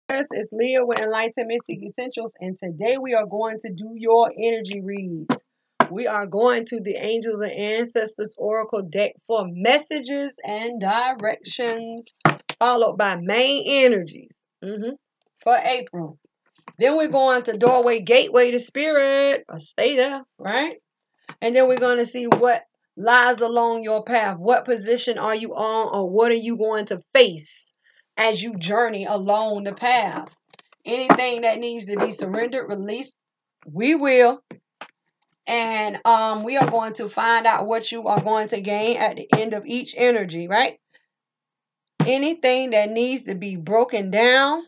It's Leah with Enlightened Mystic Essentials, and today we are going to do your energy reads. We are going to the Angels and Ancestors Oracle deck for messages and directions, followed by main energies for April. Then we're going to Doorway, Gateway to Spirit. Stay there, right? And then we're going to see what lies along your path. What position are you on, or what are you going to face as you journey along the path? Anything that needs to be surrendered, released, we will. And we are going to find out what you are going to gain at the end of each energy, right? Anything that needs to be broken down,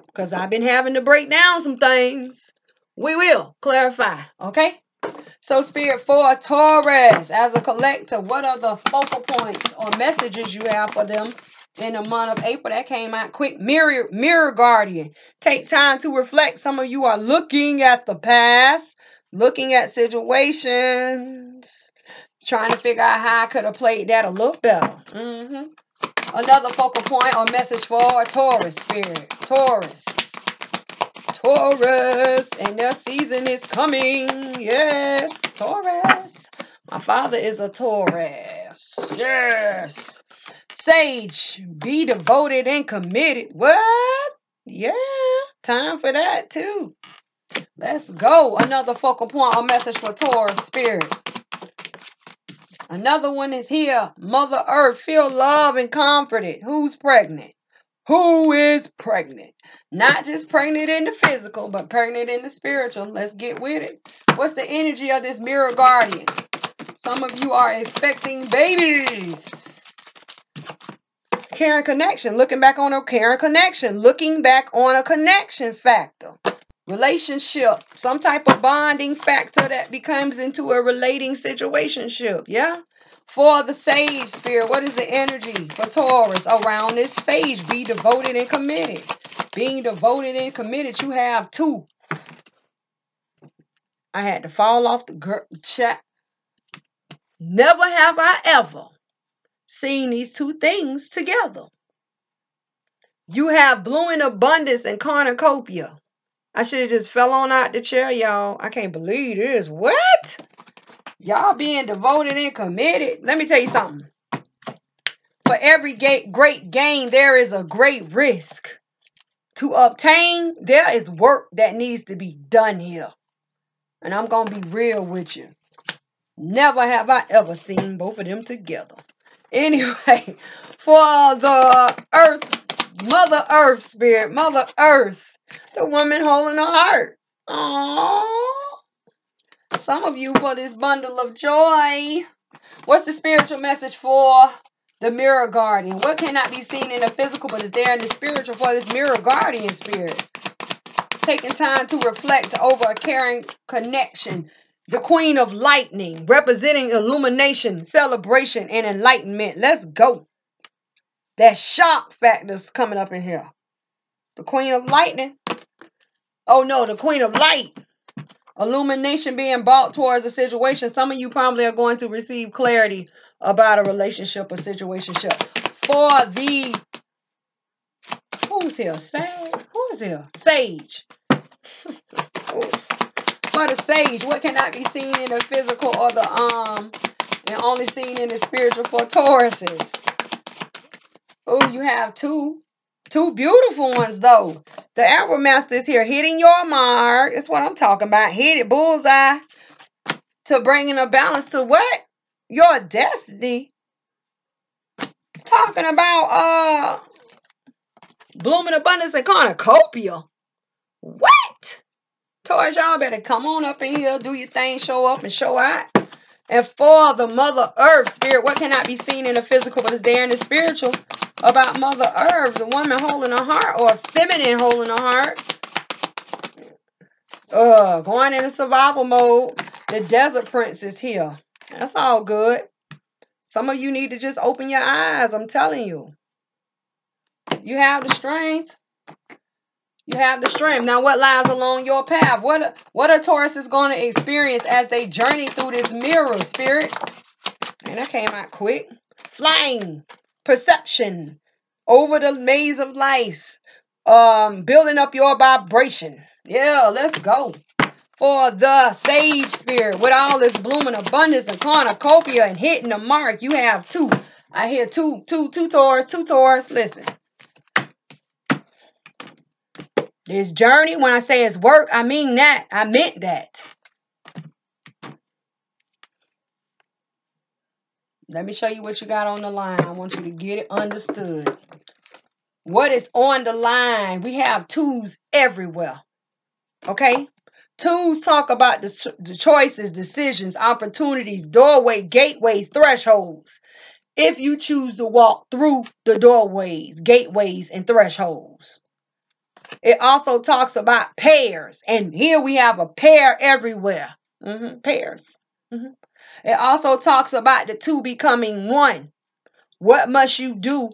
because I've been having to break down some things, we will clarify, okay? So, Spirit, for Taurus, as a collective, what are the focal points or messages you have for them in the month of April? That came out quick. Mirror Guardian. Take time to reflect. Some of you are looking at the past, looking at situations, trying to figure out how I could have played that a little better. Another focal point or message for Taurus, Spirit. Taurus, and their season is coming. Yes, Taurus. My father is a Taurus. Yes. Sage, be devoted and committed. What? Yeah, time for that too. Let's go. Another focal point or message for Taurus, Spirit. Another one is here. Mother Earth, feel love and comforted. Who's pregnant? Who is pregnant? Not just pregnant in the physical, but pregnant in the spiritual. Let's get with it. What's the energy of this Mirror Guardian? Some of you are expecting babies. Caring connection. Looking back on a caring connection. Looking back on a connection factor. Relationship. Some type of bonding factor that becomes into a relating situationship. Yeah? For the Sage, Spirit, what is the energy for Taurus around this sage? Be devoted and committed. Being devoted and committed, you have two. I had to fall off the chat. Never have I ever seen these two things together. You have blue in abundance and cornucopia. I should have just fell on out the chair, y'all. I can't believe this. What? Y'all being devoted and committed. Let me tell you something. For every great gain, there is a great risk. To obtain, there is work that needs to be done here. And I'm going to be real with you. Never have I ever seen both of them together. Anyway, for the Earth, Mother Earth, Spirit, Mother Earth, the woman holding her heart. Aww. Some of you for this bundle of joy. What's the spiritual message for the Mirror Guardian? What cannot be seen in the physical but is there in the spiritual for this Mirror Guardian, Spirit? Taking time to reflect over a caring connection. The Queen of Lightning, representing illumination, celebration, and enlightenment. Let's go. That shock factor's coming up in here. The Queen of Lightning. Oh no, the Queen of Light. Illumination being brought towards a situation. Some of you probably are going to receive clarity about a relationship or situationship. For the, who's here? Who is here? Sage. Oops. For the Sage, what cannot be seen in the physical or the and only seen in the spiritual for Tauruses? Oh, you have two beautiful ones though. The Arrow Master is here, hitting your mark. That's what I'm talking about. Hit it, bullseye. To bringing a balance to what? Your destiny. Talking about blooming abundance and cornucopia. What? Taurus, y'all better come on up in here, do your thing, show up and show out. And for the Mother Earth, Spirit, what cannot be seen in the physical but is there in the spiritual about Mother Earth, the woman holding her heart or feminine holding her heart. Going into survival mode. The Desert Prince is here. That's all good. Some of you need to just open your eyes. I'm telling you. You have the strength. You have the strength. Now, what lies along your path? What are Tauruses going to experience as they journey through this mirror, Spirit? And that came out quick. Flying. Perception. Over the maze of life. building up your vibration. Yeah, let's go. For the sage spirit, with all this blooming abundance and cornucopia and hitting the mark, you have two. I hear two Taurus. Listen. This journey, when I say it's work, I mean that. I meant that. Let me show you what you got on the line. I want you to get it understood. What is on the line? We have twos everywhere. Okay? Twos talk about the choices, decisions, opportunities, doorway, gateways, thresholds. If you choose to walk through the doorways, gateways, and thresholds. It also talks about pairs. And here we have a pair everywhere. Pairs. It also talks about the two becoming one. What must you do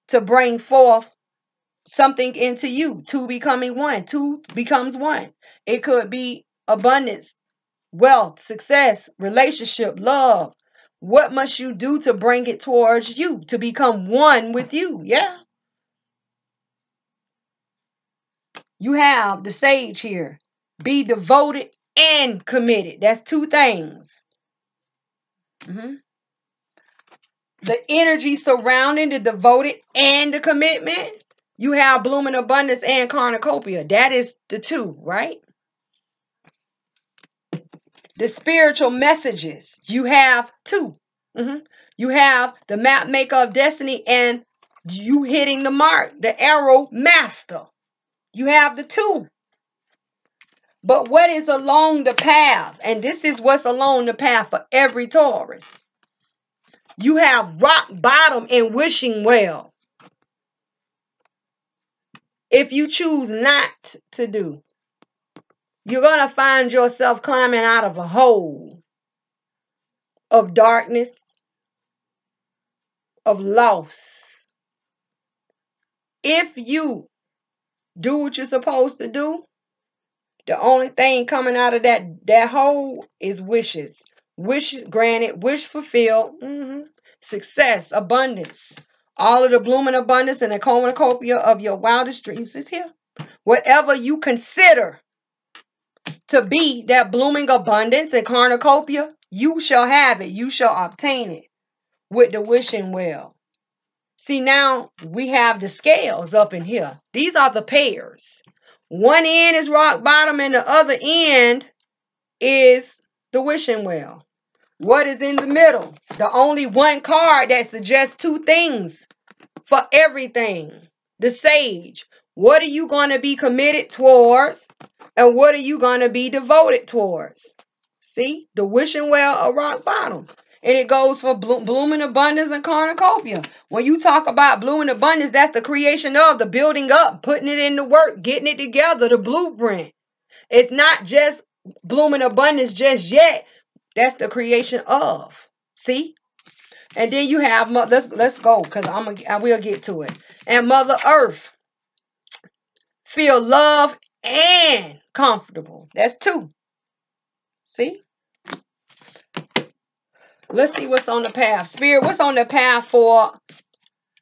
to bring forth something into you? Two becoming one. Two becomes one. It could be abundance, wealth, success, relationship, love. What must you do to bring it towards you, to become one with you? Yeah. You have the sage here. Be devoted and committed. That's two things. The energy surrounding the devoted and the commitment. You have blooming abundance and cornucopia. That is the two, right? The spiritual messages. You have two. You have the map maker of destiny and you hitting the mark. The arrow master. You have the two. But what is along the path? And this is what's along the path for every Taurus. You have rock bottom and wishing well. If you choose not to do, you're going to find yourself climbing out of a hole of darkness, of loss. If you do what you're supposed to do, the only thing coming out of that hole is wishes. Wish granted, wish fulfilled, success, abundance. All of the blooming abundance and the cornucopia of your wildest dreams is here. Whatever you consider to be that blooming abundance and cornucopia, you shall have it. You shall obtain it with the wishing well. See, now we have the scales up in here. These are the pairs. One end is rock bottom and the other end is the wishing well. What is in the middle? The only one card that suggests two things for everything. The sage. What are you going to be committed towards? And what are you going to be devoted towards? See? The wishing well of rock bottom. And it goes for blooming abundance and cornucopia. When you talk about blooming abundance, that's the creation of, the building up, putting it into work, getting it together, the blueprint. It's not just blooming abundance just yet. That's the creation of. See? And then you have, let's go, because I will get to it. And Mother Earth. Feel love and comfortable. That's two. See? Let's see what's on the path. Spirit, what's on the path for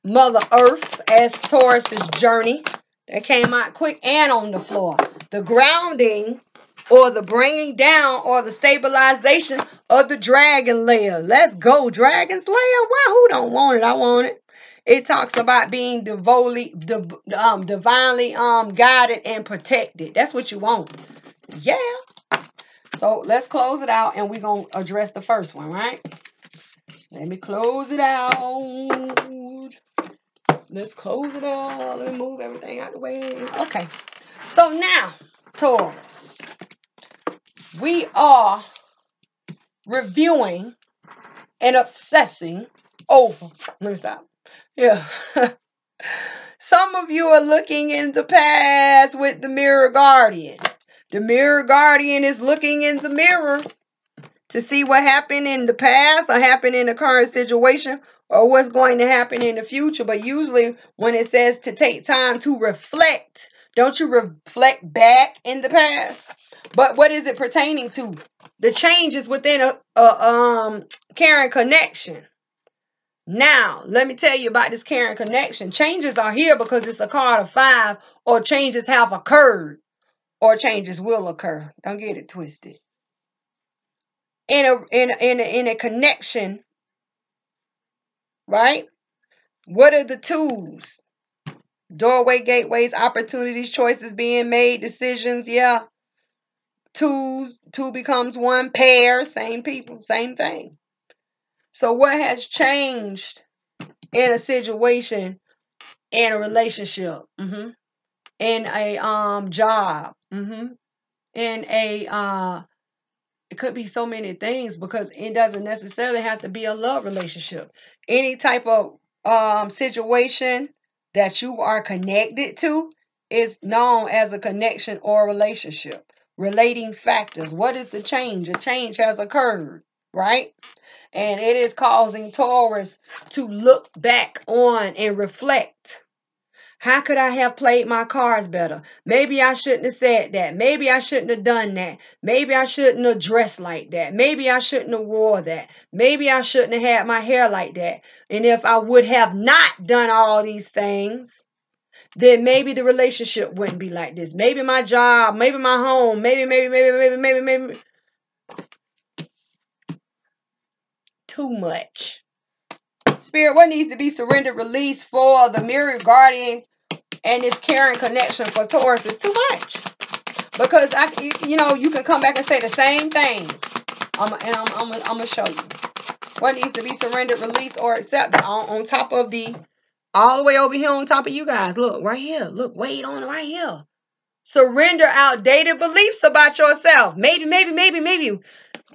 Mother Earth as Taurus's journey? That came out quick and on the floor. The grounding or the bringing down or the stabilization of the dragon layer. Let's go, dragon's layer. Wow, who don't want it? I want it. It talks about being divinely guided and protected. That's what you want. Yeah. So let's close it out and we're going to address the first one, right? Let me close it out. Let's close it out. Let me move everything out of the way. Okay. So now, Taurus, we are reviewing and obsessing over. Let me stop. Yeah. Some of you are looking in the past with the mirror guardian. The mirror guardian is looking in the mirror to see what happened in the past or happened in the current situation or what's going to happen in the future. But usually when it says to take time to reflect, don't you reflect back in the past? But what is it pertaining to? The changes within a caring connection. Now, let me tell you about this caring connection. Changes are here because it's a card of 5, or changes have occurred, or changes will occur. Don't get it twisted. In a connection, right? What are the twos? Doorway, gateways, opportunities, choices being made, decisions. Yeah. Twos, two becomes one. Pair, same people, same thing. So what has changed in a situation, in a relationship, in a job, in a it could be so many things, because it doesn't necessarily have to be a love relationship. Any type of situation that you are connected to is known as a connection or relationship. Relating factors. What is the change? A change has occurred, right? And it is causing Taurus to look back on and reflect. How could I have played my cards better? Maybe I shouldn't have said that. Maybe I shouldn't have done that. Maybe I shouldn't have dressed like that. Maybe I shouldn't have wore that. Maybe I shouldn't have had my hair like that. And if I would have not done all these things, then maybe the relationship wouldn't be like this. Maybe my job, maybe my home, maybe. Too much. Spirit, what needs to be surrendered, released for the mirror guardian and this caring connection for Taurus is too much. Because you can come back and say the same thing. I'm gonna show you what needs to be surrendered, released, or accepted on top of all the way over here on top of you guys. Look right here. Look, wait on right here. Surrender outdated beliefs about yourself. Maybe.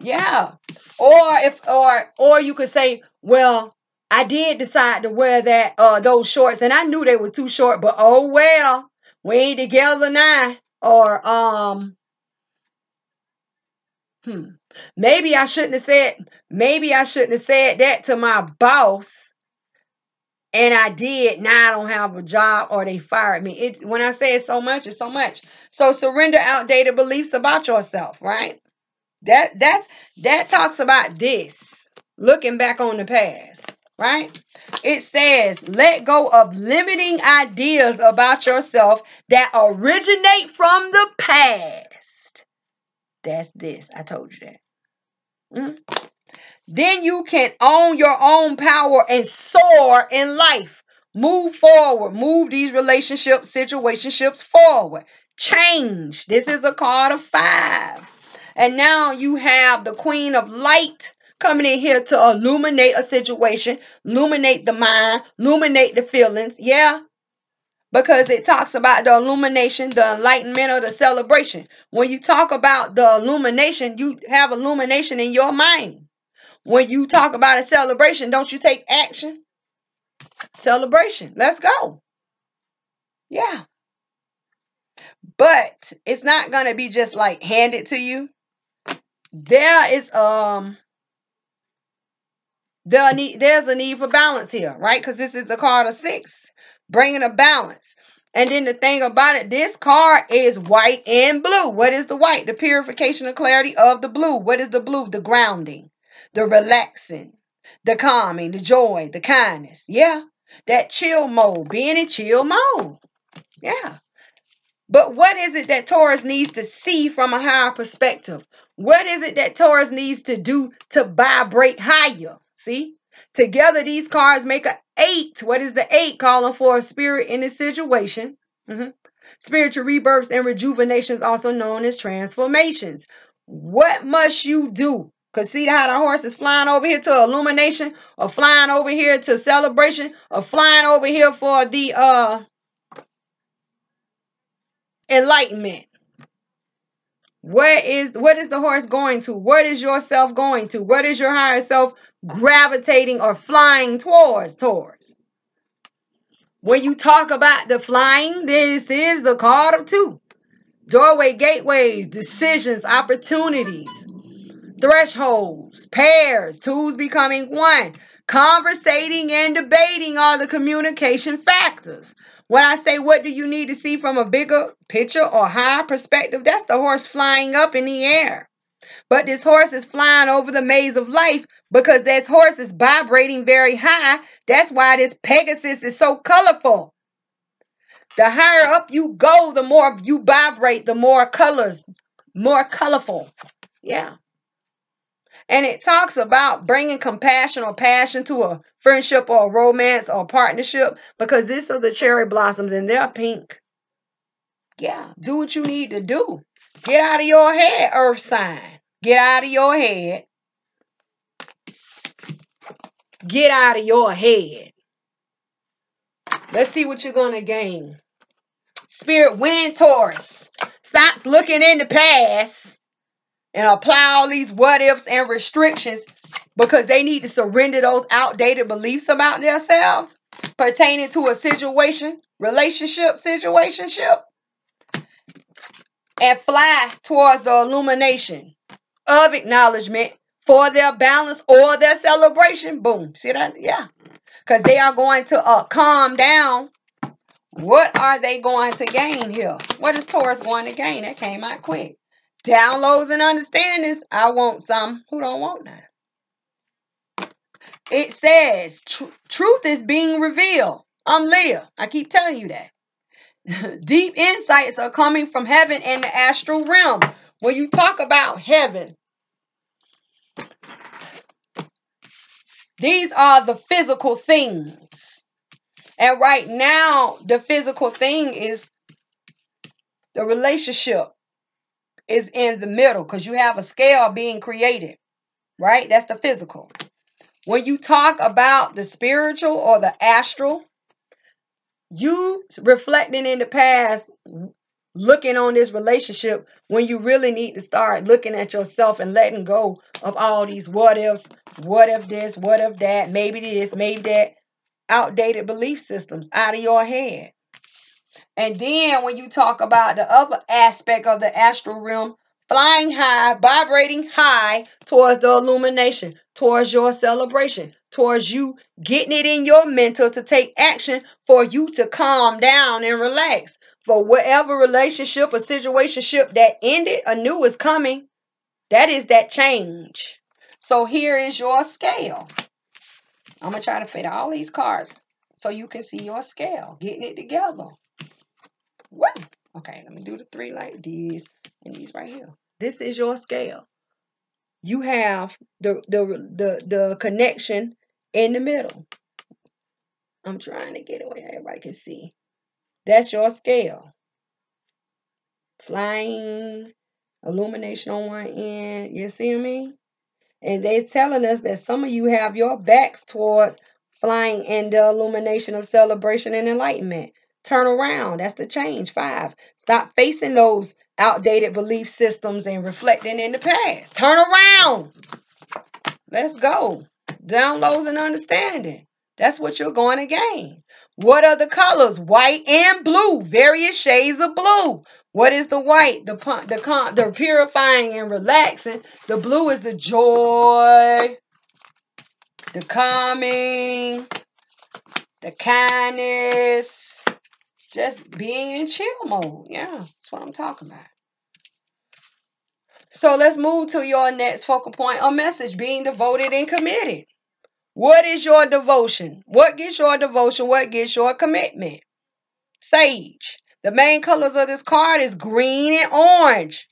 Yeah. Or you could say, well, I did decide to wear those shorts, and I knew they were too short, but oh well, we ain't together now. Or maybe I shouldn't have said that to my boss, and I did. Now I don't have a job, or they fired me. It's when I say it's so much, it's so much. So surrender outdated beliefs about yourself, right? That talks about this. Looking back on the past, right? It says, let go of limiting ideas about yourself that originate from the past. That's this. I told you that. Then you can own your own power and soar in life. Move forward. Move these situationships forward. Change. This is a card of 5. And now you have the Queen of Light coming in here to illuminate a situation, illuminate the mind, illuminate the feelings. Yeah. Because it talks about the illumination, the enlightenment, or the celebration. When you talk about the illumination, you have illumination in your mind. When you talk about a celebration, don't you take action? Celebration. Let's go. Yeah. But it's not going to be just like handed to you. There is there's a need for balance here, right? Because this is a card of 6, bringing a balance. And then the thing about it, this card is white and blue. What is the white? The purification and clarity of the blue. What is the blue? The grounding, the relaxing, the calming, the joy, the kindness. Yeah, that chill mode, being in chill mode. Yeah. But what is it that Taurus needs to see from a higher perspective? What is it that Taurus needs to do to vibrate higher? See? Together, these cards make an 8. What is the 8? Calling for a spirit in this situation. Spiritual rebirths and rejuvenations, also known as transformations. What must you do? Because see how the horse is flying over here to illumination, or flying over here to celebration, or flying over here for the enlightenment. What is the horse going to? What is yourself going to? What is your higher self gravitating or flying towards? When you talk about the flying, this is the card of 2. Doorway, gateways, decisions, opportunities, thresholds, pairs, 2s becoming 1. Conversating and debating are the communication factors. When I say, what do you need to see from a bigger picture or higher perspective? That's the horse flying up in the air. But this horse is flying over the maze of life because this horse is vibrating very high. That's why this Pegasus is so colorful. The higher up you go, the more you vibrate, the more colors, more colorful. Yeah. And it talks about bringing compassion or passion to a friendship or a romance or a partnership, because these are the cherry blossoms and they're pink. Yeah, do what you need to do. Get out of your head, earth sign. Get out of your head. Get out of your head. Let's see what you're going to gain. Spirit wind, Taurus. Stops looking in the past and apply all these what ifs and restrictions, because they need to surrender those outdated beliefs about themselves pertaining to a situation, relationship, situationship, and fly towards the illumination of acknowledgement for their balance or their celebration. Boom. See that? Yeah. Because they are going to calm down. What are they going to gain here? What is Taurus going to gain? That came out quick. Downloads and understandings. I want some. Who don't want that? It says truth is being revealed. I'm Leah. I keep telling you that. Deep insights are coming from heaven and the astral realm. When you talk about heaven, these are the physical things. And right now, the physical thing is the relationship is in the middle, because you have a scale being created, right? That's the physical. When you talk about the spiritual or the astral, you reflecting in the past, looking on this relationship, when you really need to start looking at yourself and letting go of all these what ifs, what if this, what if that, maybe this, maybe that, outdated belief systems out of your head. And then when you talk about the other aspect of the astral realm, flying high, vibrating high towards the illumination, towards your celebration, towards you getting it in your mental to take action for you to calm down and relax. For whatever relationship or situationship that ended, a new is coming. That is that change. So here is your scale. I'm going to try to fit all these cards so you can see your scale. Getting it together. What? Okay, let me do the three like these and these right here. This is your scale. You have the connection in the middle. I'm trying to get it where everybody can see. That's your scale. Flying, illumination on one end. You see me? And they're telling us that some of you have your backs towards flying in the illumination of celebration and enlightenment. Turn around. That's the change. 5. Stop facing those outdated belief systems and reflecting in the past. Turn around. Let's go. Downloads and understanding. That's what you're going to gain. What are the colors? White and blue. Various shades of blue. What is the white? The purifying and relaxing. The blue is the joy, the calming, the kindness. Just being in chill mode. Yeah, that's what I'm talking about. So let's move to your next focal point or message. Being devoted and committed. What is your devotion? What gets your devotion? What gets your commitment? Sage. The main colors of this card is green and orange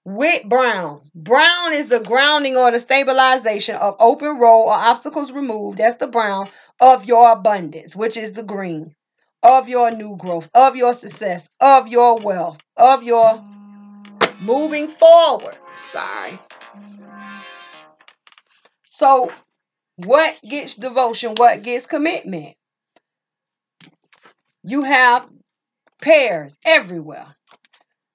with brown. Brown is the grounding or the stabilization of open road or obstacles removed. That's the brown of your abundance, which is the green. Of your new growth, of your success, of your wealth, of your moving forward. Sorry. So what gets devotion? What gets commitment? You have pairs everywhere.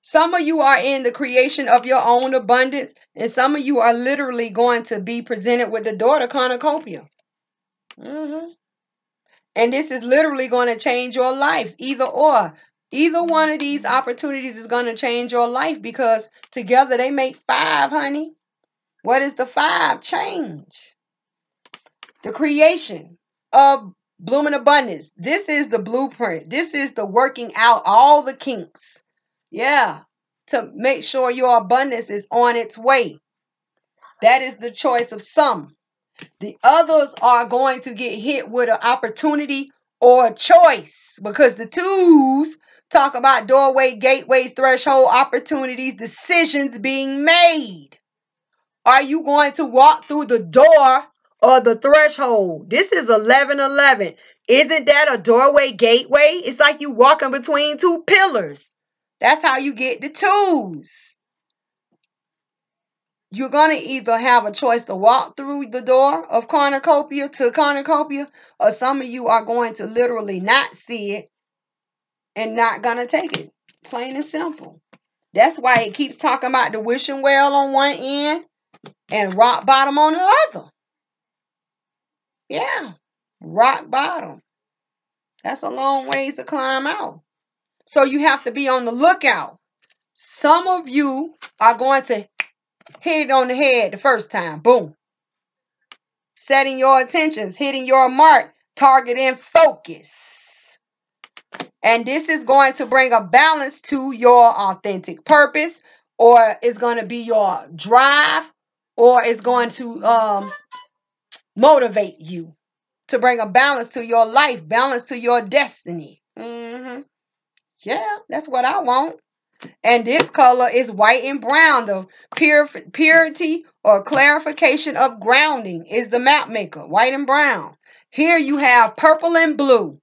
Some of you are in the creation of your own abundance, and some of you are literally going to be presented with the daughter cornucopia. And this is literally going to change your lives, either or. Either one of these opportunities is going to change your life, because together they make 5, honey. What is the 5? Change. The creation of blooming abundance. This is the blueprint. This is the working out all the kinks. Yeah. To make sure your abundance is on its way. That is the choice of some. The others are going to get hit with an opportunity or a choice, because the twos talk about doorway, gateways, threshold, opportunities, decisions being made. Are you going to walk through the door or the threshold? This is 1111. Isn't that a doorway, gateway? It's like you walking between two pillars. That's how you get the twos. You're going to either have a choice to walk through the door of cornucopia to cornucopia, or some of you are going to literally not see it and not going to take it. Plain and simple. That's why it keeps talking about the wishing well on one end and rock bottom on the other. Yeah, rock bottom. That's a long ways to climb out. So you have to be on the lookout. Some of you are going to hit it on the head the first time. Boom. Setting your intentions, hitting your mark, target and focus. And this is going to bring a balance to your authentic purpose, or it's going to be your drive, or it's going to motivate you to bring a balance to your life, balance to your destiny. Yeah, that's what I want. And this color is white and brown. The purity or clarification of grounding is the map maker, white and brown. Here you have purple and blue.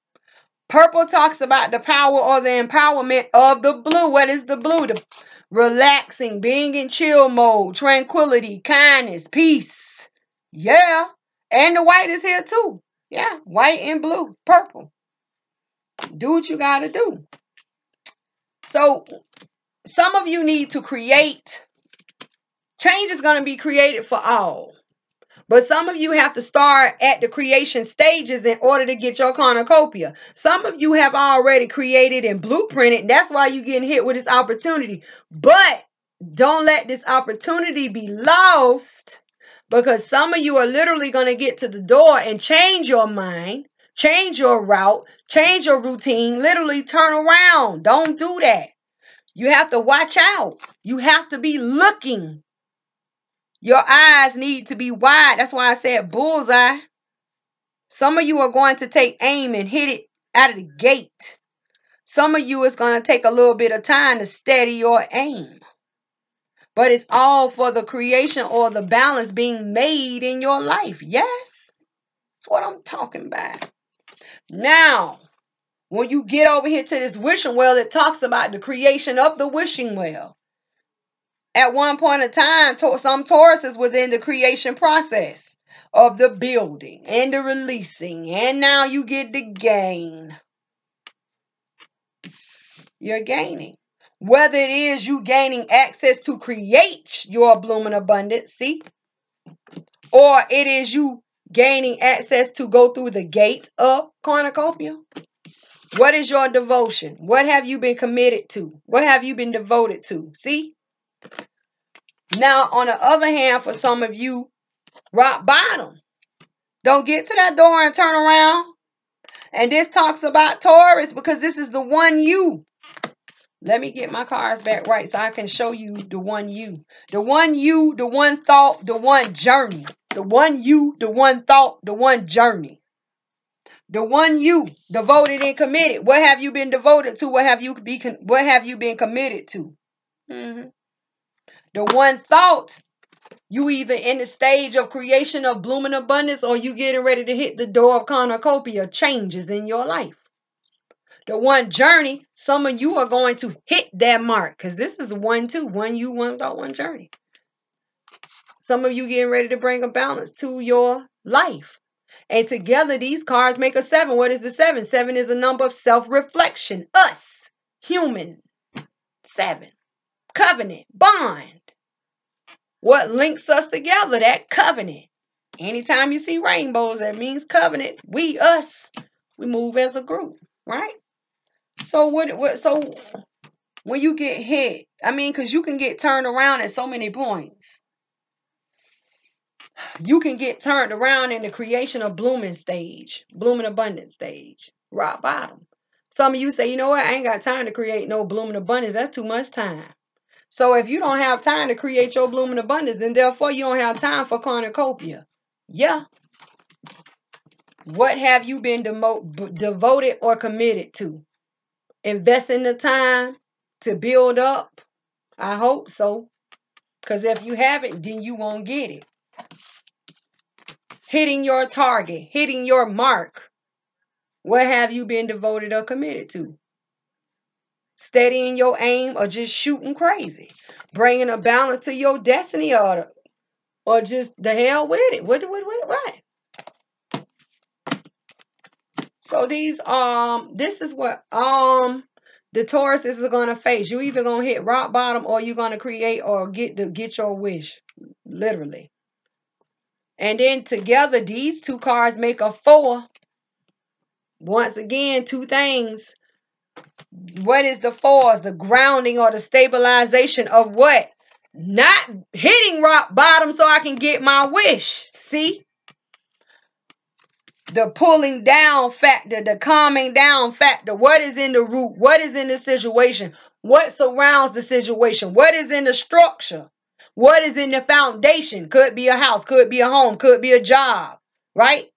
Purple talks about the power or the empowerment of the blue. What is the blue? The relaxing, being in chill mode, tranquility, kindness, peace. Yeah. And the white is here too. Yeah, white and blue, purple. Do what you got to do. So some of you need to create. Change is going to be created for all. But some of you have to start at the creation stages in order to get your cornucopia. Some of you have already created and blueprinted. That's why you're getting hit with this opportunity. But don't let this opportunity be lost, because some of you are literally going to get to the door and change your mind, change your route, change your routine, literally turn around. Don't do that. You have to watch out. You have to be looking. Your eyes need to be wide. That's why I said bullseye. Some of you are going to take aim and hit it out of the gate. Some of you is going to take a little bit of time to steady your aim. But it's all for the creation or the balance being made in your life. Yes, that's what I'm talking about. Now, when you get over here to this wishing well, it talks about the creation of the wishing well. At one point in time, some Tauruses within the creation process of the building and the releasing. And now you get the gain. You're gaining. Whether it is you gaining access to create your blooming abundance, see? Or it is you gaining access to go through the gate of cornucopia. What is your devotion? What have you been committed to? What have you been devoted to? See? Now, on the other hand, for some of you, rock bottom. Don't get to that door and turn around. And this talks about Taurus, because this is the one you. Let me get my cards back right so I can show you the one you. The one you, the one thought, the one journey. The one you, the one thought, the one journey. The one you, devoted and committed. What have you been devoted to? What have you been committed to? The one thought, you either in the stage of creation of blooming abundance, or you getting ready to hit the door of cornucopia, changes in your life. The one journey, some of you are going to hit that mark, because this is one, two, one you, one thought, one journey. Some of you getting ready to bring a balance to your life. And together, these cards make a 7. What is the 7? 7 is a number of self-reflection. Us, human. 7. Covenant, bond. What links us together? That covenant. Anytime you see rainbows, that means covenant. We, us, we move as a group, right? So so when you get hit, because you can get turned around at so many points. You can get turned around in the creation of blooming stage, blooming abundance stage, rock bottom. Some of you say, you know what? I ain't got time to create no blooming abundance. That's too much time. So if you don't have time to create your blooming abundance, then therefore you don't have time for cornucopia. Yeah. What have you been devoted or committed to? Investing the time to build up? I hope so. Because if you haven't, then you won't get it. Hitting your target, hitting your mark. What have you been devoted or committed to? Steadying your aim or just shooting crazy? Bringing a balance to your destiny or just the hell with it? What? So this is what the Taurus is gonna face. You either gonna hit rock bottom or you're gonna create or get your wish, literally. And then together, these two cards make a 4. Once again, two things. What is the 4s? The grounding or the stabilization of what? Not hitting rock bottom so I can get my wish. See? The pulling down factor, the calming down factor. What is in the root? What is in the situation? What surrounds the situation? What is in the structure? What is in the foundation? Could be a house, could be a home, could be a job, right?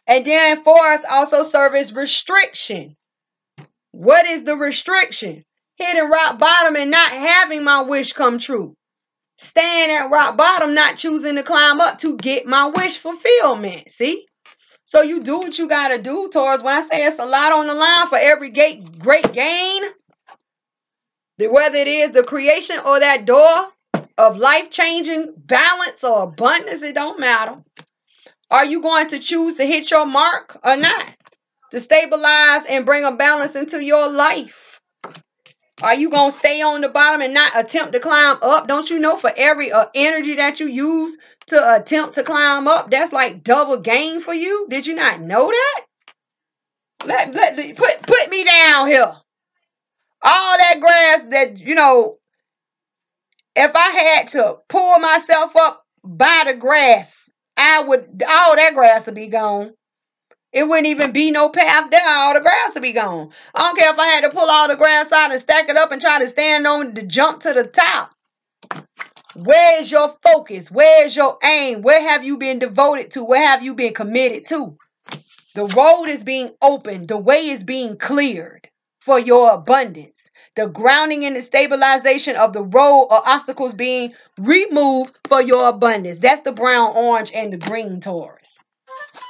And then 4s also serve as restriction. What is the restriction? Hitting rock bottom and not having my wish come true. Staying at rock bottom, not choosing to climb up to get my wish fulfillment. See? So you do what you got to do, Taurus. When I say it's a lot on the line for every great gain, whether it is the creation or that door of life-changing balance or abundance, it don't matter. Are you going to choose to hit your mark or not? To stabilize and bring a balance into your life? Are you going to stay on the bottom and not attempt to climb up? Don't you know for every energy that you use to attempt to climb up, that's like double gain for you? Did you not know that? Put me down here. All that grass that, if I had to pull myself up by the grass, all that grass would be gone. It wouldn't even be no path there. All the grass would be gone. I don't care if I had to pull all the grass out and stack it up and try to stand on to jump to the top. Where's your focus? Where's your aim? Where have you been devoted to? Where have you been committed to? The road is being opened. The way is being cleared for your abundance. The grounding and the stabilization of the road or obstacles being removed for your abundance. That's the brown, orange, and the green Taurus.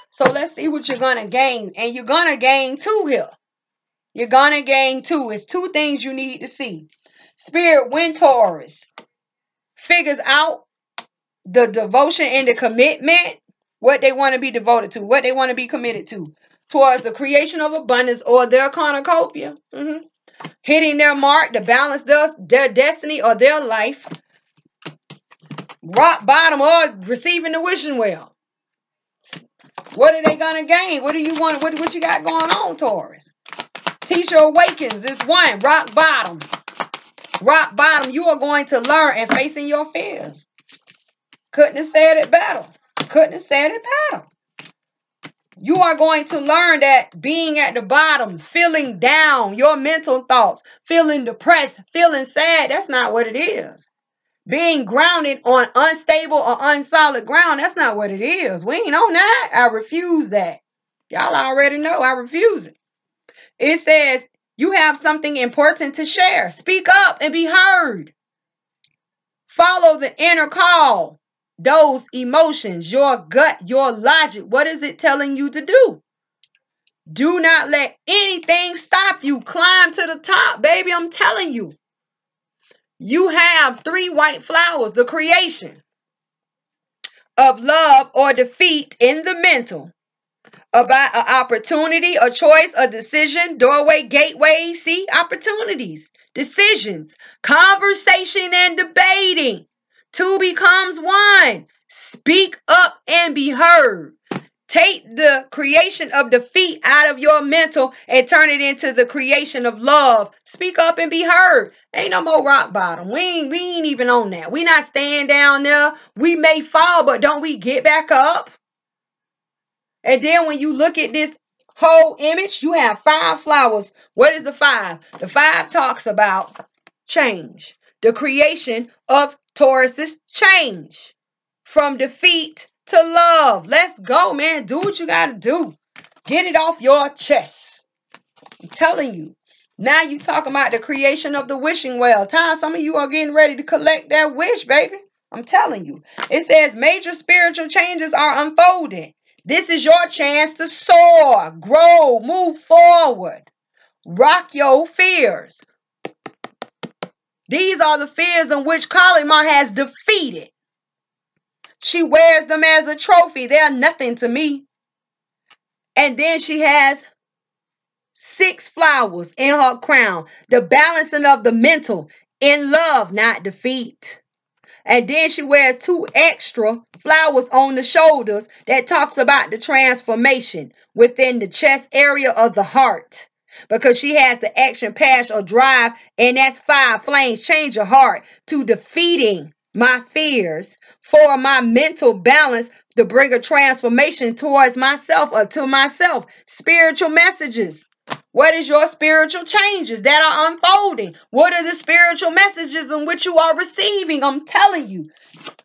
So let's see what you're going to gain. And you're going to gain 2 here. You're going to gain 2. It's 2 things you need to see. Spirit, when Taurus figures out the devotion and the commitment, what they want to be devoted to, what they want to be committed to, towards the creation of abundance or their cornucopia, hitting their mark to balance their destiny or their life, rock bottom or receiving the wishing well. What are they going to gain? What do you want? What you got going on, Taurus? Teacher awakens is 1. Rock bottom. Rock bottom. You are going to learn and facing your fears. Couldn't have said it better. Couldn't have said it better. You are going to learn that being at the bottom, feeling down, your mental thoughts, feeling depressed, feeling sad, that's not what it is. Being grounded on unstable or unsolid ground, that's not what it is. We ain't on that. I refuse that. Y'all already know I refuse it. It says you have something important to share. Speak up and be heard. Follow the inner call. Those emotions, your gut, your logic. What is it telling you to do? Do not let anything stop you. Climb to the top, baby. I'm telling you. You have 3 white flowers, the creation of love or defeat in the mental, about an opportunity, a choice, a decision, doorway, gateway. See, opportunities, decisions, conversation and debating. 2 becomes 1. Speak up and be heard. Take the creation of defeat out of your mental and turn it into the creation of love. Speak up and be heard. Ain't no more rock bottom. We ain't even on that. We not staying down there. We may fall, but don't we get back up? And then when you look at this whole image, you have 5 flowers. What is the 5? The 5 talks about change. the creation of Taurus's change from defeat to love. Let's go, man. Do what you got to do. Get it off your chest. I'm telling you. Now you talking about the creation of the wishing well. Some of you are getting ready to collect that wish, baby. I'm telling you. It says major spiritual changes are unfolding. This is your chance to soar, grow, move forward. Rock your fears. These are the fears in which Kalima has defeated. She wears them as a trophy. They are nothing to me. And then she has 6 flowers in her crown. The balancing of the mental in love, not defeat. And then she wears 2 extra flowers on the shoulders that talks about the transformation within the chest area of the heart. Because she has the action, passion, or drive, and that's 5 flames. Change your heart to defeating my fears for my mental balance to bring a transformation towards myself or to myself. Spiritual messages. What is your spiritual changes that are unfolding? What are the spiritual messages in which you are receiving? I'm telling you,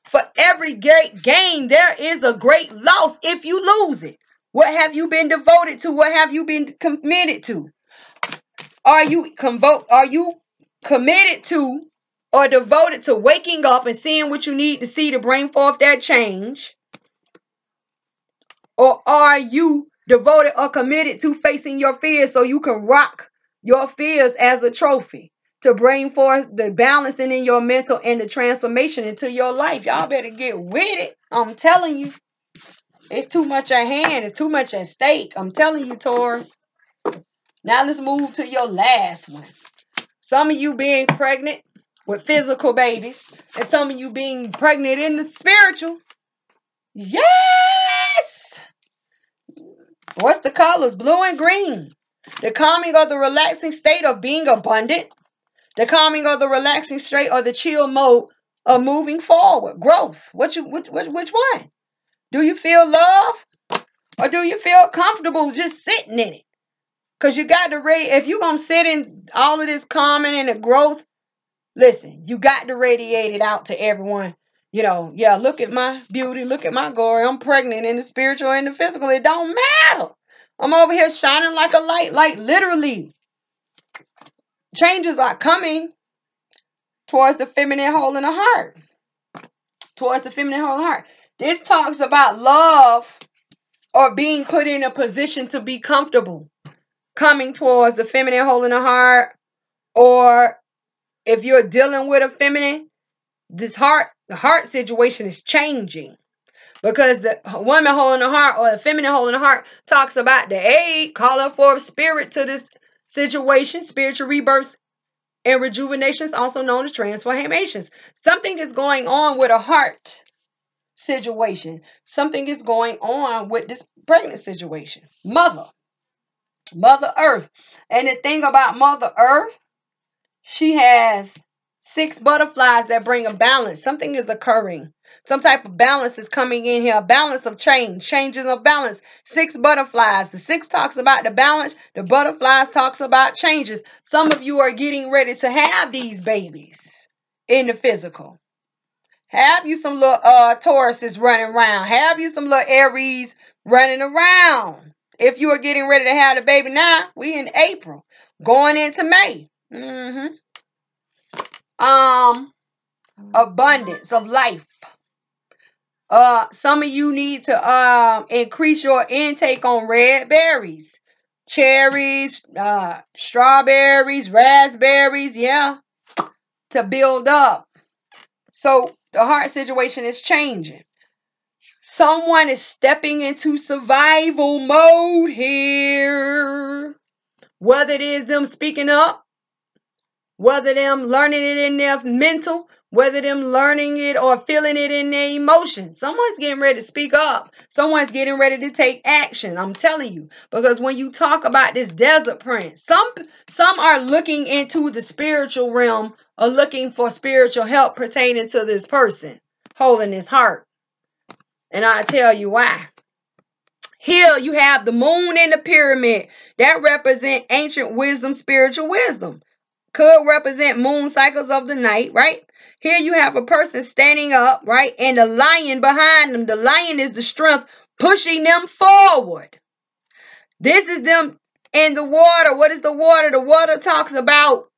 for every great gain, there is a great loss if you lose it. What have you been devoted to? What have you been committed to? Are you committed to or devoted to waking up and seeing what you need to see to bring forth that change? Or are you devoted or committed to facing your fears so you can rock your fears as a trophy to bring forth the balancing in your mental and the transformation into your life? Y'all better get with it. I'm telling you. It's too much at hand. It's too much at stake. I'm telling you, Taurus. Now let's move to your last one. Some of you being pregnant with physical babies and some of you being pregnant in the spiritual. Yes! What's the colors? Blue and green. The calming or the relaxing state of being abundant. The calming or the relaxing state or the chill mode of moving forward. Growth. Which one? Do you feel love? Or do you feel comfortable just sitting in it? Because you got to if you're going to sit in all of this calming and the growth, listen, you got to radiate it out to everyone. You know, yeah, look at my beauty, look at my glory. I'm pregnant in the spiritual and the physical. It don't matter. I'm over here shining like a light, like literally. Changes are coming towards the feminine hole in the heart. Towards the feminine hole in the heart. This talks about love or being put in a position to be comfortable. Coming towards the feminine hole in the heart. Or if you're dealing with a feminine, the heart situation is changing. Because the woman hole in the heart or the feminine hole in the heart talks about the aid, calling for spirit to this situation, spiritual rebirths and rejuvenations, also known as transformations. Something is going on with a heart situation. Something is going on with this pregnant situation. Mother Earth. And the thing about Mother Earth, she has 6 butterflies that bring a balance. Something is occurring. Some type of balance is coming in here. A balance of change. Changes of balance. 6 butterflies. The 6 talks about the balance. The butterflies talks about changes. Some of you are getting ready to have these babies in the physical. Have you some little Tauruses running around. Have you some little Aries running around. If you are getting ready to have the baby now, we in April. Going into May. Abundance of life. Some of you need to increase your intake on red berries, cherries, strawberries, raspberries, yeah, to build up. So the heart situation is changing. Someone is stepping into survival mode here. Whether it is them speaking up, whether them learning it in their mental, whether them learning it or feeling it in their emotions. Someone's getting ready to speak up. Someone's getting ready to take action. I'm telling you. Because when you talk about this desert prince, some are looking into the spiritual realm or looking for spiritual help pertaining to this person holding his heart. And I'll tell you why. Here you have the moon and the pyramid. That represent ancient wisdom, spiritual wisdom. could represent moon cycles of the night, right? Here you have a person standing up, right? And the lion behind them. The lion is the strength pushing them forward. This is them in the water. What is the water? The water talks about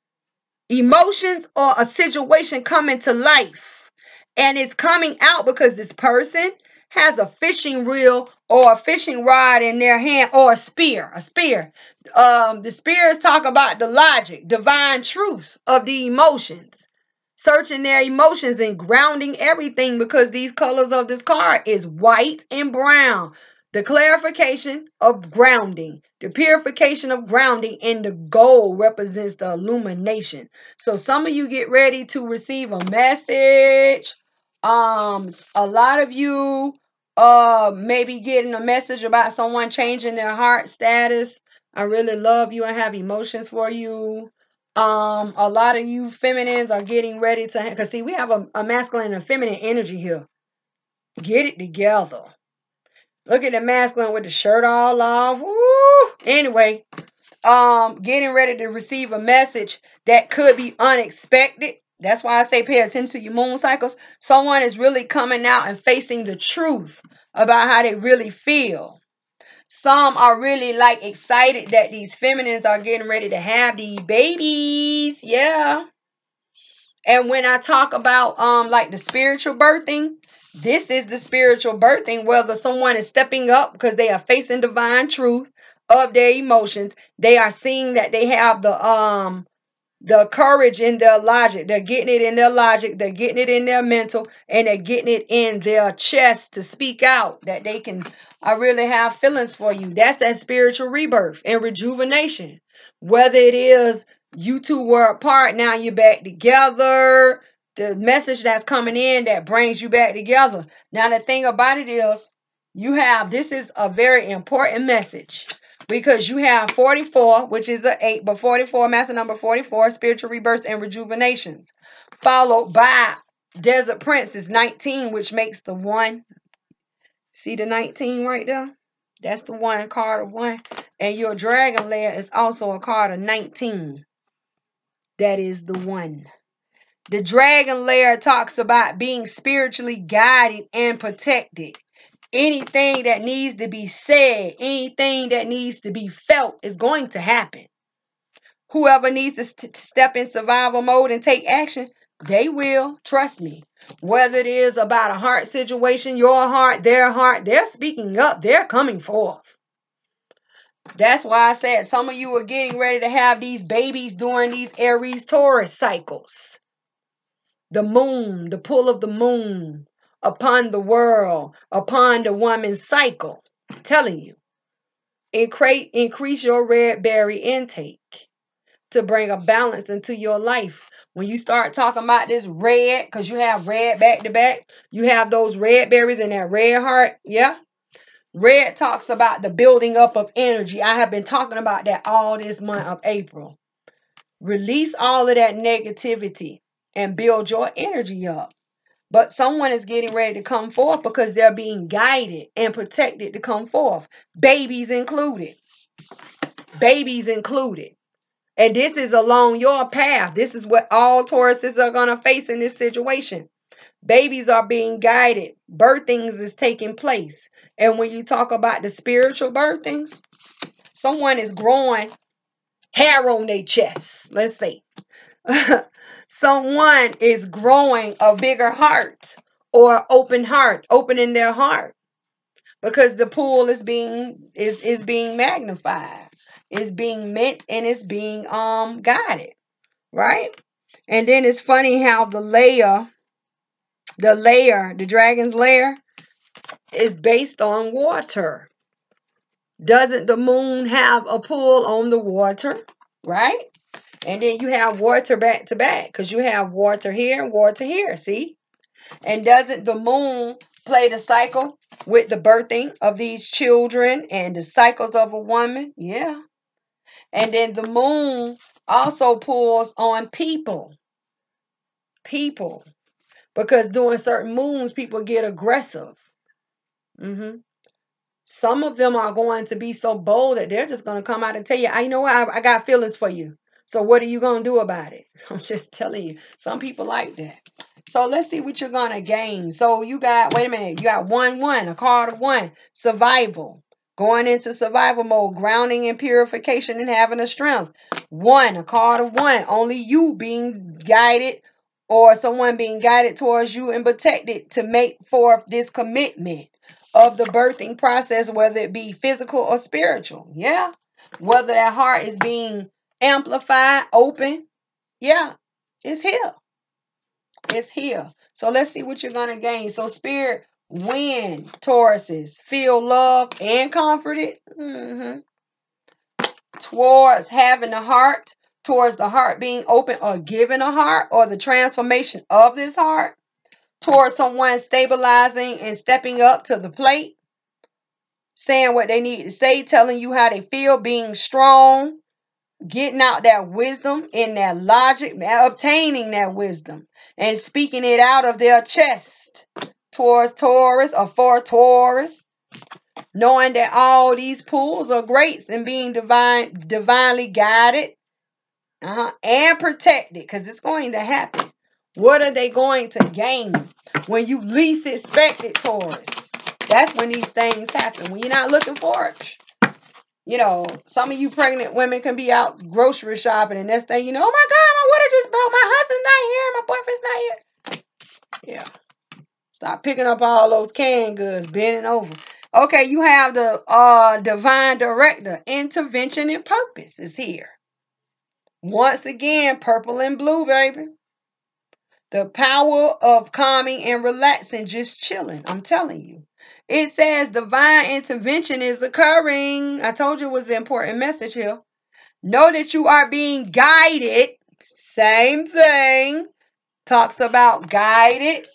emotions or a situation coming to life. And it's coming out because this person has a fishing reel or a fishing rod in their hand, or a spear. The spears talk about the logic, divine truth of the emotions. Searching their emotions and grounding everything, because these colors of this card is white and brown. The clarification of grounding, the purification of grounding, and the gold represents the illumination. So some of you get ready to receive a message. A lot of you maybe getting a message about someone changing their heart status. I really love you and have emotions for you. A lot of you feminines are getting ready to, because see, we have a masculine and a feminine energy here. Get it together. Look at the masculine with the shirt all off. Woo! Anyway, getting ready to receive a message that could be unexpected. That's why I say pay attention to your moon cycles. Someone is really coming out and facing the truth about how they really feel. Some are really like excited that these feminines are getting ready to have these babies. Yeah. And when I talk about like the spiritual birthing, this is the spiritual birthing, whether someone is stepping up because they are facing divine truth of their emotions. They are seeing that they have the courage in their logic. They're getting it in their logic. They're getting it in their mental, and they're getting it in their chest to speak out that they can, I really have feelings for you. That's that spiritual rebirth and rejuvenation. Whether it is you two were apart, now you're back together. The message that's coming in that brings you back together. Now, the thing about it is, this is a very important message. Because you have 44, which is an 8, but 44, master number 44, spiritual rebirths and rejuvenations. Followed by Desert Prince is 19, which makes the 1. See the 19 right there? That's the 1, card of 1. And your Dragon Lair is also a card of 19. That is the 1. The Dragon Lair talks about being spiritually guided and protected. Anything that needs to be said, anything that needs to be felt is going to happen. Whoever needs to step in survival mode and take action, they will. Trust me. Whether it is about a heart situation, your heart, they're speaking up. They're coming forth. That's why I said some of you are getting ready to have these babies during these Aries Taurus cycles. The moon, the pull of the moon upon the world, upon the woman's cycle. I'm telling you. Increase your red berry intake to bring a balance into your life. When you start talking about this red, because you have red back to back, you have those red berries in that red heart. Yeah. Red talks about the building up of energy. I have been talking about that all this month of April. Release all of that negativity and build your energy up. But someone is getting ready to come forth because they're being guided and protected to come forth. Babies included. Babies included. And this is along your path. This is what all Tauruses are going to face in this situation. Babies are being guided. Birthings is taking place. And when you talk about the spiritual birthings, someone is growing hair on their chest. Let's say. Someone is growing a bigger heart or opening their heart. Because the pool is being magnified. It's being meant and it's being guided. Right? And then it's funny how the dragon's lair is based on water. Doesn't the moon have a pull on the water? Right? And then you have water back to back because you have water here and water here. See? And doesn't the moon play the cycle with the birthing of these children and the cycles of a woman? Yeah. And then the moon also pulls on people. Because during certain moons, people get aggressive. Some of them are going to be so bold that they're just going to come out and tell you, I know I got feelings for you. So what are you going to do about it? I'm just telling you. Some people like that. So let's see what you're going to gain. So you got, wait a minute, you got 1-1, a card of 1. Survival. Going into survival mode, grounding and purification and having a strength. 1, a card of 1. Only you being guided or someone being guided towards you and protected to make forth this commitment of the birthing process, whether it be physical or spiritual. Yeah. Whether that heart is being amplified, open. Yeah, it's here. It's here. So let's see what you're going to gain. So spirit, when Tauruses feel loved and comforted towards having a heart, towards the heart being open or giving a heart, or the transformation of this heart, towards someone stabilizing and stepping up to the plate, saying what they need to say, telling you how they feel, being strong, getting out that wisdom and that logic, obtaining that wisdom and speaking it out of their chest towards Taurus or for Taurus, knowing that all these pools are greats and being divinely guided and protected, because it's going to happen. What are they going to gain when you least expect it, Taurus? That's when these things happen, when you're not looking for it. You know, some of you pregnant women can be out grocery shopping and next thing you know, oh my God, my water just broke. My husband's not here. My boyfriend's not here. Yeah. Stop picking up all those canned goods, bending over. Okay, you have the divine director. Intervention and purpose is here. Once again, purple and blue, baby. The power of calming and relaxing, just chilling. I'm telling you. It says divine intervention is occurring. I told you it was an important message here. Know that you are being guided. Same thing. Talks about guided.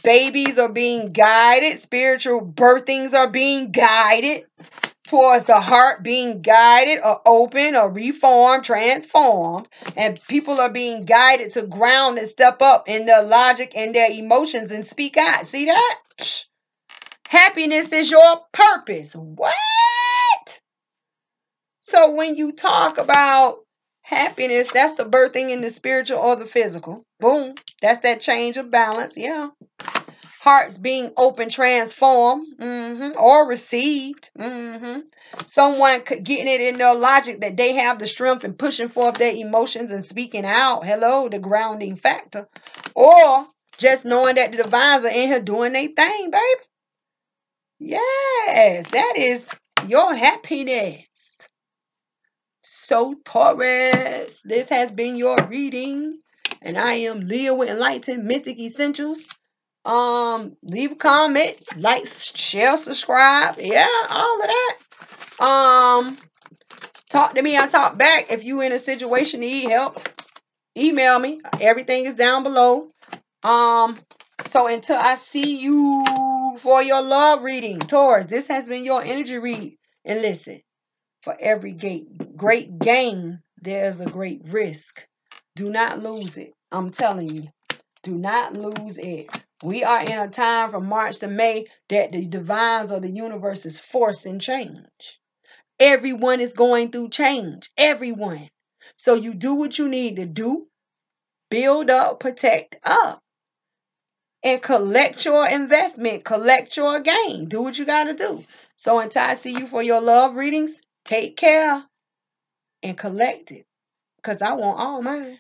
Babies are being guided. Spiritual birthings are being guided towards the heart, being guided or open or reformed, transformed. And people are being guided to ground and step up in their logic and their emotions and speak out. See that? Happiness is your purpose. What? So when you talk about happiness, that's the birthing in the spiritual or the physical. Boom. That's that change of balance. Yeah. Hearts being open, transformed, or received. Someone getting it in their logic that they have the strength and pushing forth their emotions and speaking out. Hello, the grounding factor. Or just knowing that the divines are in here doing their thing, baby. Yes, that is your happiness. So Taurus, this has been your reading, and I am Leah with Enlightened Mystic Essentials. Leave a comment, like, share, subscribe, yeah, all of that. Talk to me, I talk back. If you in a situation need help, email me. Everything is down below. So until I see you for your love reading, Taurus, this has been your energy read. And listen, for every great gain, there's a great risk. Do not lose it. I'm telling you, do not lose it. We are in a time from March to May that the divines of the universe is forcing change. Everyone is going through change. Everyone. So you do what you need to do. Build up, protect up. And collect your investment. Collect your gain. Do what you got to do. So until I see you for your love readings, take care and collect it. Because I want all mine.